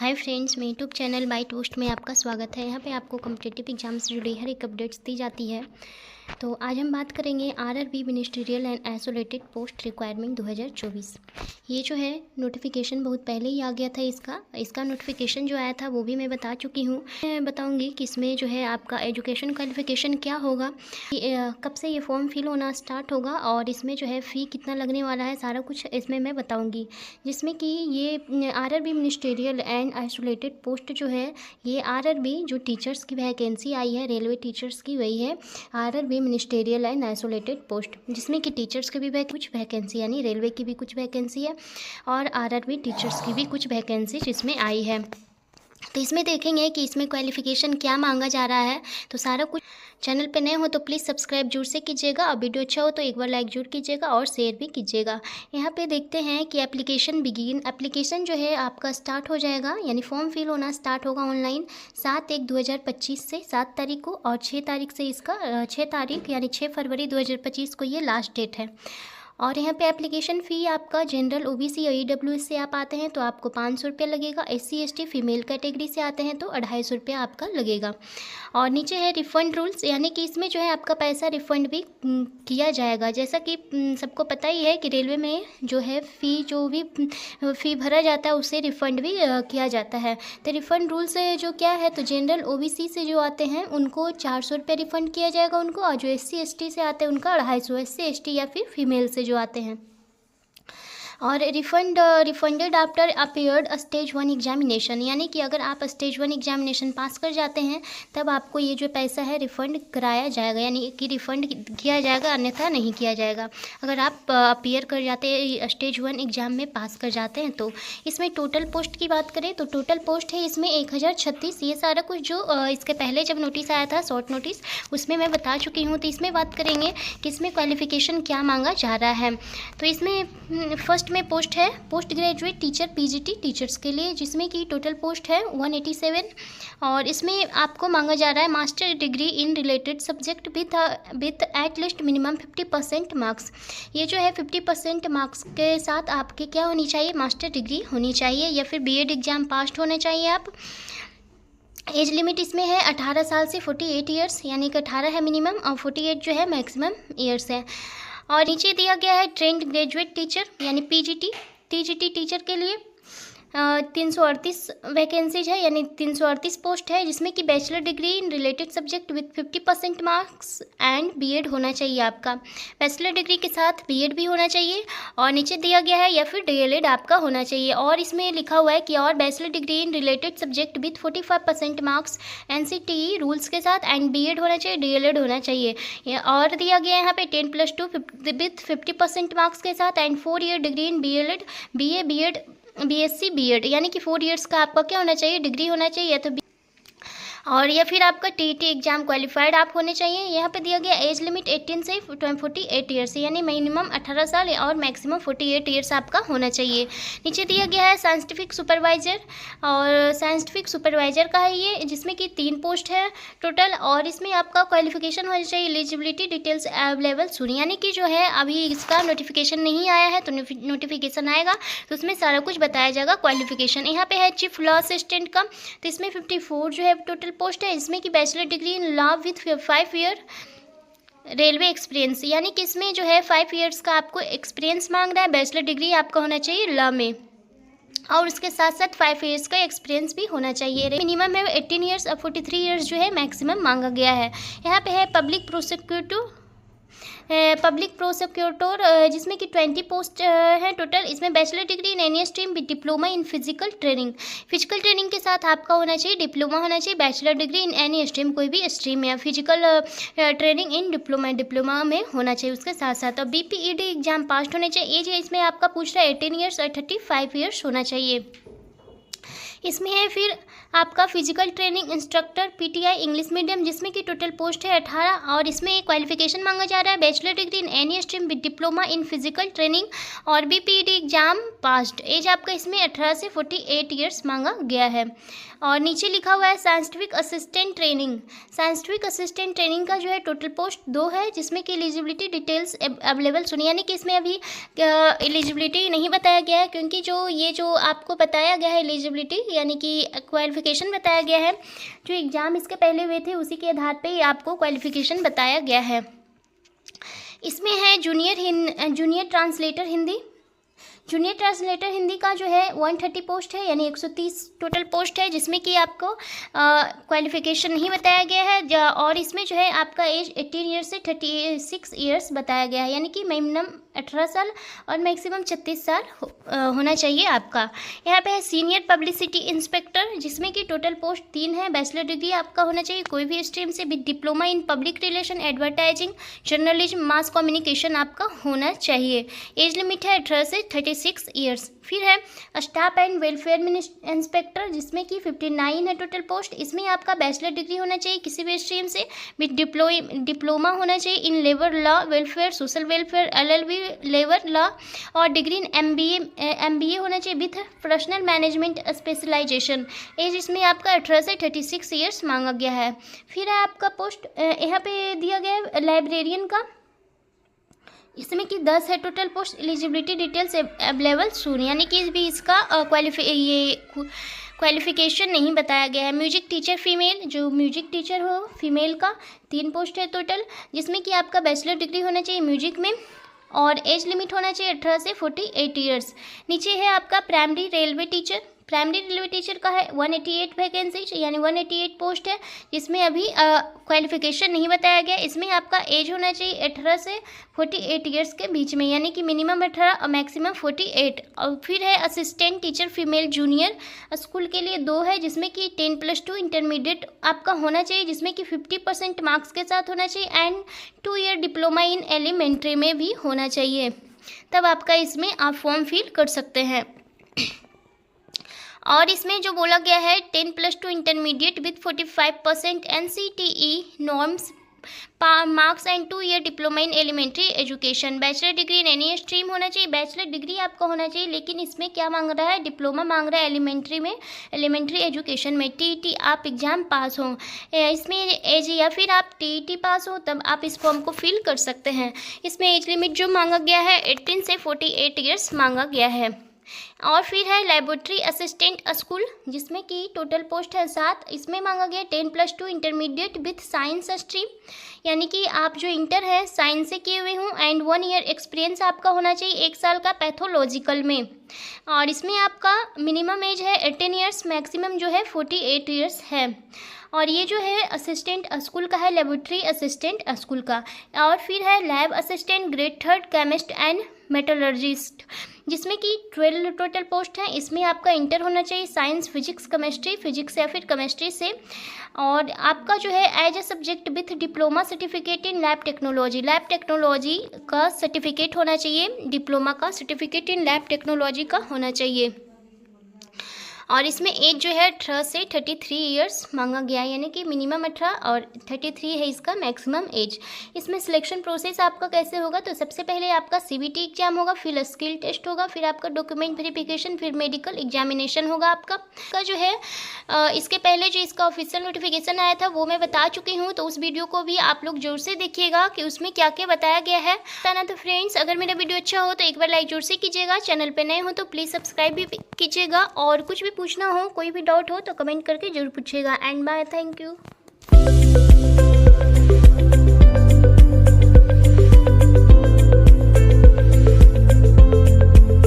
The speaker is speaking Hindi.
हाय फ्रेंड्स, मेरे यूट्यूब चैनल बाय टोस्ट में आपका स्वागत है। यहाँ पे आपको कॉम्पिटिटिव एग्जाम से जुड़ी हर एक अपडेट्स दी जाती है। तो आज हम बात करेंगे RRB ministerial and isolated post requirement 2024। ये जो है नोटिफिकेशन बहुत पहले ही आ गया था। इसका नोटिफिकेशन जो आया था वो भी मैं बता चुकी हूँ। मैं बताऊँगी कि इसमें जो है आपका एजुकेशन क्वालिफिकेशन क्या होगा, कब से ये फॉर्म फिल होना स्टार्ट होगा और इसमें जो है फ़ी कितना लगने वाला है, सारा कुछ इसमें मैं बताऊँगी। जिसमें कि ये RRB ministerial and isolated post जो है, ये आरआरबी जो टीचर्स की वैकेंसी आई है, रेलवे टीचर्स की, वही है RRB ministerial and isolated post, जिसमें कि टीचर्स की भी कुछ वैकेंसी, यानी रेलवे की भी कुछ वैकेंसी है और आरआरबी टीचर्स की भी कुछ वैकेंसी जिसमें आई है। तो इसमें देखेंगे कि इसमें क्वालिफ़िकेशन क्या मांगा जा रहा है। तो सारा कुछ, चैनल पे नए हो तो प्लीज़ सब्सक्राइब जरूर से कीजिएगा और वीडियो अच्छा हो तो एक बार लाइक जरूर कीजिएगा और शेयर भी कीजिएगा। यहाँ पे देखते हैं कि एप्लीकेशन जो है आपका स्टार्ट हो जाएगा, यानी फॉर्म फिल होना स्टार्ट होगा ऑनलाइन 7/1/2025 से 7 तारीख को, और 6 तारीख से इसका 6 तारीख यानी 6 फरवरी 2025 को ये लास्ट डेट है। और यहाँ पे एप्लीकेशन फ़ी आपका जनरल ओबीसी या ईडब्ल्यूएस से आप आते हैं तो आपको 500 रुपये लगेगा। एससी एसटी फीमेल कैटेगरी से आते हैं तो 250 रुपये आपका लगेगा। और नीचे है रिफ़ंड रूल्स, यानी कि इसमें जो है आपका पैसा रिफ़ंड भी किया जाएगा। जैसा कि सबको पता ही है कि रेलवे में जो है जो भी फ़ी भरा जाता है उसे रिफ़ंड भी किया जाता है। तो रिफ़ंड रूल्स जो क्या है, तो जनरल ओबीसी से जो आते हैं उनको 400 रुपये रिफ़ंड किया जाएगा उनको, और जो एससी एसटी से आते हैं उनका 250, एससी एसटी या फिर फीमेल से जो आते हैं। और refunded after appeared stage 1 examination, यानी कि अगर आप स्टेज 1 एग्जामिनेशन पास कर जाते हैं तब आपको ये जो पैसा है रिफ़ंड कराया जाएगा, यानी कि रिफ़ंड किया जाएगा, अन्यथा नहीं किया जाएगा। अगर आप अपीयर कर जाते हैं, स्टेज 1 एग्ज़ाम में पास कर जाते हैं तो। इसमें टोटल पोस्ट की बात करें तो टोटल पोस्ट है इसमें 1036। ये सारा कुछ जो इसके पहले जब नोटिस आया था, शॉर्ट नोटिस, उसमें मैं बता चुकी हूँ। तो इसमें बात करेंगे कि इसमें क्वालिफ़िकेशन क्या मांगा जा रहा है। तो इसमें फर्स्ट में पोस्ट है post graduate teacher PGT teachers के लिए, जिसमें कि टोटल पोस्ट है 187। और इसमें आपको मांगा जा रहा है master degree in related subject with at least minimum 50% marks. ये जो है 50% मार्क्स के साथ आपके क्या होनी चाहिए, मास्टर डिग्री होनी चाहिए या फिर बीएड एग्ज़ाम पास होने चाहिए आप। एज लिमिट इसमें है 18 साल से 48 ईयर्स, यानी कि 18 है मिनिमम और 48 जो है मैक्सिमम ईयर्स है। और नीचे दिया गया है ट्रेंड ग्रेजुएट टीचर यानी पीजीटी टीजीटी टीचर के लिए 338 वैकेंसीज है, यानी 338 पोस्ट है, जिसमें कि bachelor degree in related subject with 50% marks and BEd होना चाहिए आपका। बैचलर डिग्री के साथ बीएड भी होना चाहिए। और नीचे दिया गया है या फिर डीएलएड आपका होना चाहिए। और इसमें लिखा हुआ है कि और bachelor degree in related subject with 45% marks NCTE rules के साथ एंड बीएड होना चाहिए, डीएलएड होना चाहिए। और दिया गया है यहाँ पे 10+2 विथ 50% मार्क्स के साथ and 4 year degree in BElEd, BA, BEd, BSc, BEd, यानी कि 4 ईयर्स का आपका क्या होना चाहिए, डिग्री होना चाहिए, या तो और या फिर आपका टीटी एग्जाम क्वालिफाइड आप होने चाहिए। यहाँ पे दिया गया एज लिमिट 18 से 48 ईयर्स, यानी मिनिमम 18 साल और मैक्सिमम 48 ईयर्स आपका होना चाहिए। नीचे दिया गया है साइंटिफिक सुपरवाइजर, और साइंटिफिक सुपरवाइजर का है ये, जिसमें कि 3 पोस्ट है टोटल। और इसमें आपका क्वालिफिकेशन होना चाहिए। एलिजिबिलिटी डिटेल्स अवेलेबल सुन, यानी कि जो है अभी इसका नोटिफिकेशन नहीं आया है, तो नोटिफिकेशन आएगा तो उसमें सारा कुछ बताया जाएगा क्वालिफिकेशन। यहाँ पे है चीफ लॉ असिस्टेंट का, तो इसमें 54 जो है टोटल पोस्ट है। इसमें कि bachelor degree in law with 5 year railway experience, यानी कि इसमें जो है 5 ईयर्स का आपको एक्सपीरियंस मांग रहा है। बैचलर डिग्री आपका होना चाहिए लॉ में, और उसके साथ साथ 5 ईयर्स का एक्सपीरियंस भी होना चाहिए। मिनिमम है 18 ईयर्स और 43 ईयर्स जो है मैक्सिमम मांगा गया है। यहाँ पे है पब्लिक प्रोसिक्यूटर, जिसमें कि 20 पोस्ट है टोटल। इसमें bachelor degree in any stream with diploma in physical training के साथ आपका होना चाहिए, डिप्लोमा होना चाहिए। Bachelor degree in any stream, कोई भी स्ट्रीम में, फिजिकल ट्रेनिंग इन डिप्लोमा में होना चाहिए उसके साथ साथ। और बीपीईडी एग्जाम पास होने चाहिए। एज है इसमें आपका पूछ रहा है 18 ईयर्स और 35 ईयर्स होना चाहिए। इसमें है फिर आपका physical training instructor PTI English medium, जिसमें कि टोटल पोस्ट है 18 और इसमें एक क्वालिफिकेशन मांगा जा रहा है bachelor degree in any stream with diploma in physical training और BPED एग्जाम पास्ड। एज आपका इसमें 18 से 48 ईयर्स मांगा गया है। और नीचे लिखा हुआ है scientific assistant training. Scientific assistant training का जो है टोटल पोस्ट 2 है, जिसमें कि एलिजिबिलिटी डिटेल्स अवेलेबल सुनिए, यानी कि इसमें अभी एलिजिबिलिटी नहीं बताया गया है, क्योंकि जो आपको बताया गया है एलिजिबिलिटी यानी कि क्वालिफिकेशन बताया गया है, जो एग्ज़ाम इसके पहले हुए थे उसी के आधार पे ही आपको क्वालिफिकेशन बताया गया है। इसमें है junior translator Hindi. Junior translator Hindi का जो है 130 पोस्ट है, यानी 130 टोटल पोस्ट है, जिसमें कि आपको क्वालिफिकेशन नहीं बताया गया है। और इसमें जो है आपका एज 18 ईयर्स से 36 ईयर्स बताया गया है, यानी कि मिनिमम 18 साल और मैक्सिमम 36 साल होना चाहिए आपका। यहाँ पे है सीनियर पब्लिसिटी इंस्पेक्टर, जिसमें कि टोटल पोस्ट 3 है। बैचलर डिग्री आपका होना चाहिए कोई भी स्ट्रीम से with diploma in public relation, advertising, journalism, mass communication आपका होना चाहिए। एज लिमिट है 18 से 36 ईयर्स। फिर है स्टाफ एंड वेलफेयर इंस्पेक्टर, जिसमें कि 59 है टोटल पोस्ट। इसमें आपका बैचलर डिग्री होना चाहिए किसी भी स्ट्रीम से विद डिप्लोमा होना चाहिए in labour law, welfare, social welfare, LLB labour law और डिग्री इन MBA होना चाहिए with professional management specialisation. Age इसमें आपका 18 से 36 ईयर्स मांगा गया है। फिर है आपका पोस्ट यहाँ पे दिया गया है लाइब्रेरियन का, इसमें कि 10 है total post. Eligibility details available soon, यानी कि भी इसका क्वालिफिकेशन नहीं बताया गया है। म्यूजिक टीचर फीमेल, जो म्यूजिक टीचर हो फीमेल का 3 पोस्ट है टोटल, जिसमें कि आपका बैचलर डिग्री होना चाहिए म्यूजिक में और एज लिमिट होना चाहिए 18 से 48 ईयर्स। नीचे है आपका primary railway teacher. Primary railway teacher का है 188 वैकेंसी, यानी 188 पोस्ट है, जिसमें अभी क्वालिफिकेशन नहीं बताया गया। इसमें आपका एज होना चाहिए 18 से 48 ईयर्स के बीच में, यानी कि मिनिमम 18 और मैक्सिमम 48। और फिर है assistant teacher female junior school के लिए 2 है, जिसमें कि 10+2 इंटरमीडिएट आपका होना चाहिए, जिसमें कि 50% मार्क्स के साथ होना चाहिए and 2 year diploma in elementary में भी होना चाहिए, तब आपका इसमें आप फॉर्म फिल कर सकते हैं। और इसमें जो बोला गया है 10+2 intermediate with 45% NCTE norms marks and 2 year diploma in elementary education. Bachelor degree in any stream होना चाहिए, बैचलर डिग्री आपका होना चाहिए, लेकिन इसमें क्या मांग रहा है, डिप्लोमा मांग रहा है एलिमेंट्री में, एलिमेंट्री एजुकेशन में। TET आप एग्जाम पास हो, इसमें एज या फिर आप TET पास हो तब आप इस फॉर्म को फिल कर सकते हैं। इसमें एज लिमिट जो मांगा गया है 18 से 48 ईयर्स मांगा गया है। और फिर है लेबोरेटरी असिस्टेंट स्कूल, जिसमें कि टोटल पोस्ट है 7। इसमें मांगा गया 10+2 इंटरमीडिएट विथ साइंस स्ट्रीम, यानी कि आप जो इंटर है साइंस से किए हुए हों एंड 1 ईयर एक्सपीरियंस आपका होना चाहिए 1 साल का पैथोलॉजिकल में। और इसमें आपका मिनिमम एज है 18 ईयर्स, मैक्सिमम जो है 48 ईयर्स है। और ये जो है असिस्टेंट स्कूल का है, लेबोरेटरी असिस्टेंट स्कूल का। और फिर है lab assistant grade 3 chemist and metallurgist, जिसमें कि 12 टोटल पोस्ट हैं। इसमें आपका इंटर होना चाहिए साइंस, फिजिक्स, केमिस्ट्री, फिजिक्स या फिर केमिस्ट्री से। और आपका जो है as a subject with diploma certificate in lab technology का सर्टिफिकेट होना चाहिए, डिप्लोमा का सर्टिफिकेट इन लैब टेक्नोलॉजी का होना चाहिए। और इसमें एज जो है 18 से 33 ईयर्स मांगा गया है, यानी कि मिनिमम 18 और 33 है इसका मैक्सिमम एज। इसमें सिलेक्शन प्रोसेस आपका कैसे होगा, तो सबसे पहले आपका CBT एग्जाम होगा, फिर स्किल टेस्ट होगा, फिर आपका डॉक्यूमेंट वेरिफिकेशन, फिर मेडिकल एग्जामिनेशन होगा आपका जो है। इसके पहले जो इसका ऑफिशियल नोटिफिकेशन आया था वो मैं बता चुकी हूँ, तो उस वीडियो को भी आप लोग जोर से देखिएगा कि उसमें क्या क्या बताया गया है। तो फ्रेंड्स, अगर मेरा वीडियो अच्छा हो तो एक बार लाइक जोर से कीजिएगा, चैनल पर नए हो तो प्लीज़ सब्सक्राइब भी कीजिएगा, और कुछ भी पूछना हो, कोई भी डाउट हो तो कमेंट करके जरूर पूछिएगा। And bye, thank you.